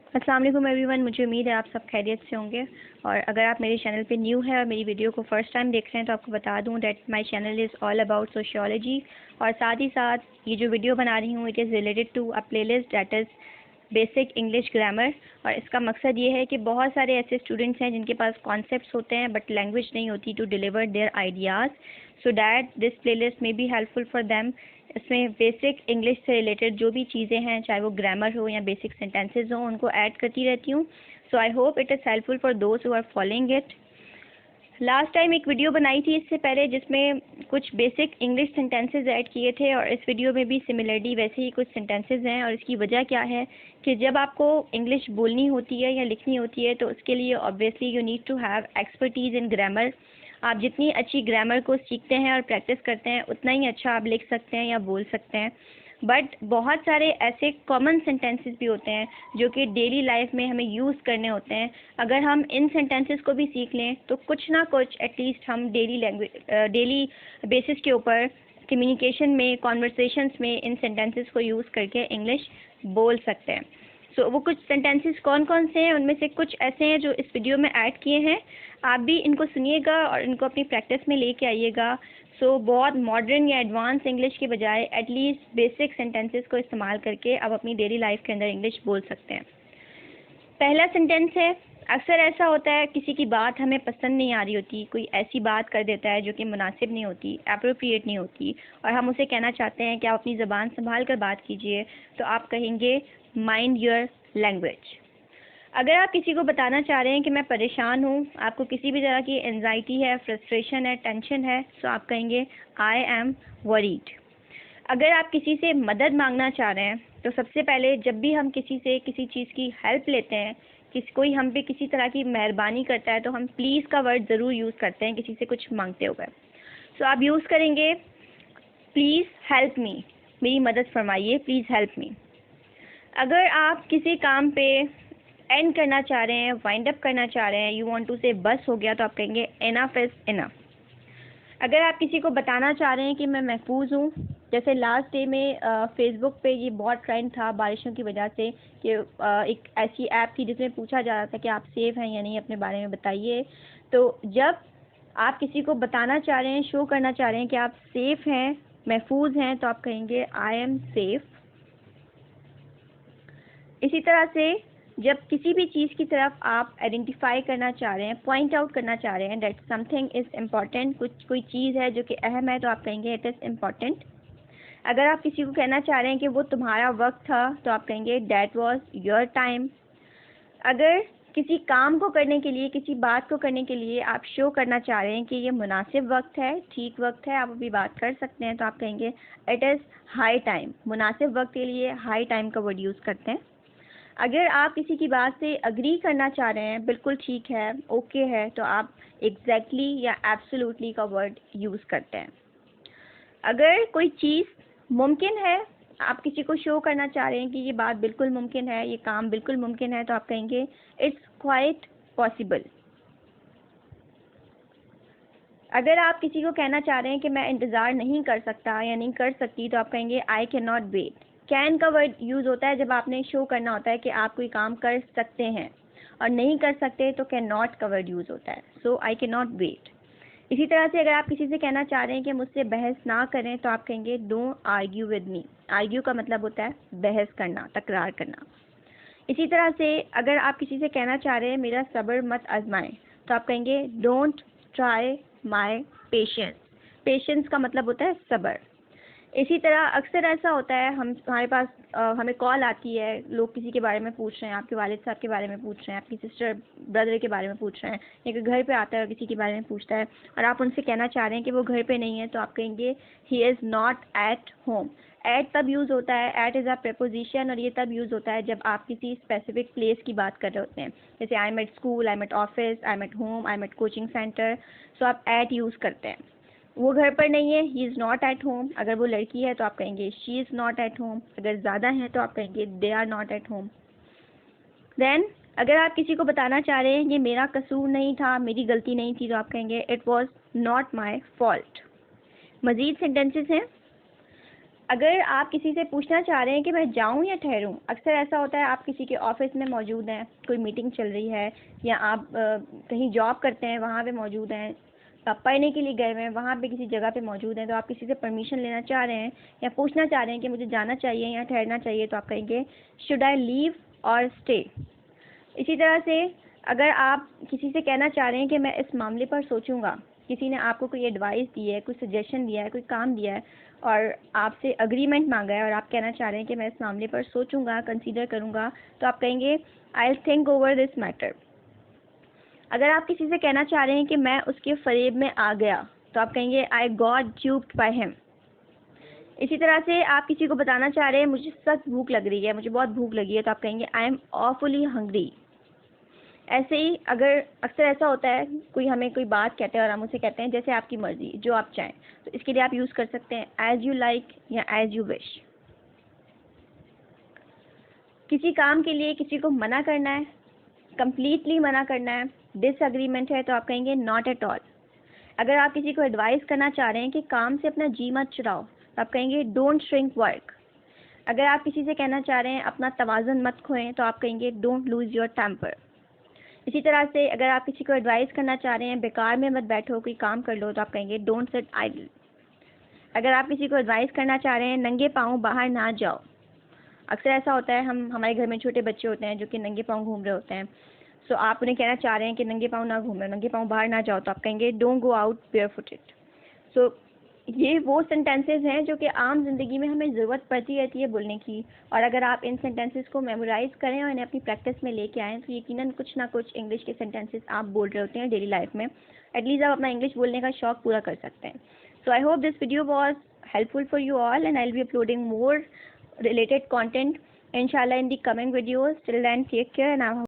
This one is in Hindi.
अस्सलाम वालेकुम एवरीवन। मुझे उम्मीद है आप सब खैरियत से होंगे। और अगर आप मेरे चैनल पे न्यू है और मेरी वीडियो को फर्स्ट टाइम देख रहे हैं तो आपको बता दूं that my channel is all about sociology. और साथ ही साथ ये जो वीडियो बना रही हूँ it is related to a playlist that is basic English grammar. और इसका मकसद ये है कि बहुत सारे ऐसे स्टूडेंट्स हैं जिनके पास कॉन्सेप्ट्स होते हैं बट लैंग्वेज नहीं होती to deliver their ideas, so that this playlist may be helpful for them. इसमें बेसिक इंग्लिश से रिलेटेड जो भी चीज़ें हैं, चाहे वो ग्रामर हो या बेसिक सेंटेंसेस हो, उनको ऐड करती रहती हूँ। So I hope it is helpful for those who are following it. Last time एक वीडियो बनाई थी इससे पहले जिसमें कुछ बेसिक इंग्लिश सेंटेंसेस ऐड किए थे, और इस वीडियो में भी सिमिलरली वैसे ही कुछ सेंटेंसेस हैं। और इसकी वजह क्या है कि जब आपको इंग्लिश बोलनी होती है या लिखनी होती है तो उसके लिए obviously you need to have expertise in grammar. आप जितनी अच्छी ग्रामर को सीखते हैं और प्रैक्टिस करते हैं उतना ही अच्छा आप लिख सकते हैं या बोल सकते हैं। बट बहुत सारे ऐसे कॉमन सेंटेंसेस भी होते हैं जो कि डेली लाइफ में हमें यूज़ करने होते हैं। अगर हम इन सेंटेंसेस को भी सीख लें तो कुछ ना कुछ एटलीस्ट हम डेली बेसिस के ऊपर कम्युनिकेशन में, कॉन्वर्सेशंस में इन सेंटेंसेस को यूज़ करके इंग्लिश बोल सकते हैं। सो वो कुछ सेंटेंसेस कौन कौन से हैं, उनमें से कुछ ऐसे हैं जो इस वीडियो में ऐड किए हैं। आप भी इनको सुनिएगा और इनको अपनी प्रैक्टिस में लेके आइएगा। सो बहुत मॉडर्न या एडवांस इंग्लिश के बजाय एटलीस्ट बेसिक सेंटेंसेस को इस्तेमाल करके आप अपनी डेली लाइफ के अंदर इंग्लिश बोल सकते हैं। पहला सेंटेंस है, अक्सर ऐसा होता है किसी की बात हमें पसंद नहीं आ रही होती, कोई ऐसी बात कर देता है जो कि मुनासिब नहीं होती, अप्रोप्रिएट नहीं होती, और हम उसे कहना चाहते हैं कि आप अपनी ज़बान संभाल कर बात कीजिए, तो आप कहेंगे माइंड योर लैंग्वेज। अगर आप किसी को बताना चाह रहे हैं कि मैं परेशान हूँ, आपको किसी भी तरह की एंजाइटी है, फ्रस्ट्रेशन है, टेंशन है, तो आप कहेंगे आई एम वरीड। अगर आप किसी से मदद मांगना चाह रहे हैं तो सबसे पहले जब भी हम किसी से किसी चीज़ की हेल्प लेते हैं, कोई हम पे किसी तरह की मेहरबानी करता है, तो हम प्लीज़ का वर्ड ज़रूर यूज़ करते हैं किसी से कुछ मांगते हुए। सो आप यूज़ करेंगे प्लीज़ हेल्प मी, मेरी मदद फरमाइए, प्लीज़ हेल्प मी। अगर आप किसी काम पे एंड करना चाह रहे हैं, वाइंड अप करना चाह रहे हैं, यू वांट टू से बस हो गया, तो आप कहेंगे इनफ इज़ इनफ। अगर आप किसी को बताना चाह रहे हैं कि मैं महफूज हूँ, जैसे लास्ट डे में फेसबुक पे ये बहुत ट्रेंड था बारिशों की वजह से कि एक ऐसी ऐप थी जिसमें पूछा जा रहा था कि आप सेफ हैं या नहीं, अपने बारे में बताइए। तो जब आप किसी को बताना चाह रहे हैं, शो करना चाह रहे हैं कि आप सेफ हैं, महफूज हैं, तो आप कहेंगे आई एम सेफ। इसी तरह से जब किसी भी चीज़ की तरफ आप आइडेंटिफाई करना चाह रहे हैं, पॉइंट आउट करना चाह रहे हैं दैट समथिंग इज़ इम्पॉर्टेंट, कोई चीज़ है जो कि अहम है, तो आप कहेंगे इट इज़ इम्पॉर्टेंट। अगर आप किसी को कहना चाह रहे हैं कि वो तुम्हारा वक्त था, तो आप कहेंगे दैट वाज योर टाइम। अगर किसी काम को करने के लिए, किसी बात को करने के लिए आप शो करना चाह रहे हैं कि ये मुनासिब वक्त है, ठीक वक्त है, आप अभी बात कर सकते हैं, तो आप कहेंगे इट इज़ हाई टाइम। मुनासिब वक्त के लिए हाई टाइम का वर्ड यूज़ करते हैं। अगर आप किसी की बात से अग्री करना चाह रहे हैं, बिल्कुल ठीक है, ओके है, तो आप एग्जैक्टली या एब्सोल्युटली का वर्ड यूज़ करते हैं। अगर कोई चीज़ मुमकिन है, आप किसी को शो करना चाह रहे हैं कि ये बात बिल्कुल मुमकिन है, ये काम बिल्कुल मुमकिन है, तो आप कहेंगे इट्स क्वाइट पॉसिबल। अगर आप किसी को कहना चाह रहे हैं कि मैं इंतज़ार नहीं कर सकता या नहीं कर सकती, तो आप कहेंगे I can not wait. Can का वर्ड यूज़ होता है जब आपने शो करना होता है कि आप कोई काम कर सकते हैं, और नहीं कर सकते तो कैन नॉट का वर्ड यूज़ होता है। सो आई कैन नॉट वेट। इसी तरह से अगर आप किसी से कहना चाह रहे हैं कि मुझसे बहस ना करें, तो आप कहेंगे don't argue with me. Argue का मतलब होता है बहस करना, तकरार करना। इसी तरह से अगर आप किसी से कहना चाह रहे हैं मेरा सब्र मत आजमाएं, तो आप कहेंगे don't try my patience. Patience का मतलब होता है सब्र। इसी तरह अक्सर ऐसा होता है हमारे पास हमें कॉल आती है, लोग किसी के बारे में पूछ रहे हैं, आपके वालिद साहब के बारे में पूछ रहे हैं, आपकी सिस्टर ब्रदर के बारे में पूछ रहे हैं, या कोई घर पे आता है और किसी के बारे में पूछता है और आप उनसे कहना चाह रहे हैं कि वो घर पे नहीं है, तो आप कहेंगे he is not at home. At तब यूज़ होता है, एट इज़ अ प्रेपोजिशन, और ये तब यूज़ होता है जब आप किसी स्पेसिफिक प्लेस की बात कर रहे होते हैं, जैसे I am at school, I am at office, I am at home, I am at coaching centre. So आप एट यूज़ करते हैं। वो घर पर नहीं है, he is not at home. अगर वो लड़की है तो आप कहेंगे she is not at home. अगर ज़्यादा हैं तो आप कहेंगे they are not at home. Then अगर आप किसी को बताना चाह रहे हैं ये मेरा कसूर नहीं था, मेरी गलती नहीं थी, तो आप कहेंगे it was not my fault. मज़ीद सेंटेंसेस हैं। अगर आप किसी से पूछना चाह रहे हैं कि मैं जाऊं या ठहरूं, अक्सर ऐसा होता है आप किसी के ऑफिस में मौजूद हैं, कोई मीटिंग चल रही है, या आप कहीं जॉब करते हैं वहाँ पे मौजूद हैं, आप पढ़ने के लिए गए हुए हैं वहाँ पे किसी जगह पे मौजूद हैं, तो आप किसी से परमिशन लेना चाह रहे हैं या पूछना चाह रहे हैं कि मुझे जाना चाहिए या ठहरना चाहिए, तो आप कहेंगे शुड आई लीव और स्टे। इसी तरह से अगर आप किसी से कहना चाह रहे हैं कि मैं इस मामले पर सोचूंगा, किसी ने आपको कोई एडवाइस दी है, कोई सजेशन दिया है, कोई काम दिया है और आपसे अग्रीमेंट मांगा है और आप कहना चाह रहे हैं कि मैं इस मामले पर सोचूंगा, कंसीडर करूंगा, तो आप कहेंगे I will think over this matter. अगर आप किसी से कहना चाह रहे हैं कि मैं उसके फरेब में आ गया, तो आप कहेंगे आई गॉट ड्यूप्ड बाय हिम। इसी तरह से आप किसी को बताना चाह रहे हैं मुझे सख्त भूख लग रही है, मुझे बहुत भूख लगी है, तो आप कहेंगे आई एम ऑफुली हंग्री। ऐसे ही अगर अक्सर ऐसा होता है कोई हमें कोई बात कहते हैं और हम उसे कहते हैं जैसे आपकी मर्जी, जो आप चाहें, तो इसके लिए आप यूज़ कर सकते हैं एज यू लाइक या एज यू विश। किसी काम के लिए किसी को मना करना है, कंप्लीटली मना करना है, डिसएग्रीमेंट है, तो आप कहेंगे नॉट एट ऑल। अगर आप किसी को एडवाइस करना चाह रहे हैं कि काम से अपना जी मत चुराओ, तो आप कहेंगे डोंट श्रिंक वर्क। अगर आप किसी से कहना चाह रहे हैं अपना तवाज़ुन मत खोएं, तो आप कहेंगे डोंट लूज़ योर टेम्पर। इसी तरह से अगर आप किसी को एडवाइस करना चाह रहे हैं बेकार में मत बैठो, कोई काम कर लो, तो आप कहेंगे डोंट सिट आइडल। अगर आप किसी को एडवाइस करना चाह रहे हैं नंगे पाँव बाहर ना जाओ, अक्सर ऐसा होता है हमारे घर में छोटे बच्चे होते हैं जो कि नंगे पाँव घूम रहे होते हैं, सो आप उन्हें कहना चाह रहे हैं कि नंगे पाँव ना घूमें, नंगे पाँव बाहर ना जाओ, तो आप कहेंगे डोंट गो आउट बेयरफुटेड। सो ये वो सेंटेंसेस हैं जो कि आम ज़िंदगी में हमें ज़रूरत पड़ती रहती है बोलने की, और अगर आप इन सेंटेंसेस को मेमोराइज़ करें और इन्हें अपनी प्रैक्टिस में लेके आएँ, तो यकीनन कुछ ना कुछ इंग्लिश के सेंटेंसेस आप बोल रहे होते हैं डेली लाइफ में। एटलीस्ट आप अपना इंग्लिश बोलने का शौक पूरा कर सकते हैं। So I hope this video was helpful for you all, and I'll be uploading more related content inshallah in the coming videos. Till then, take care and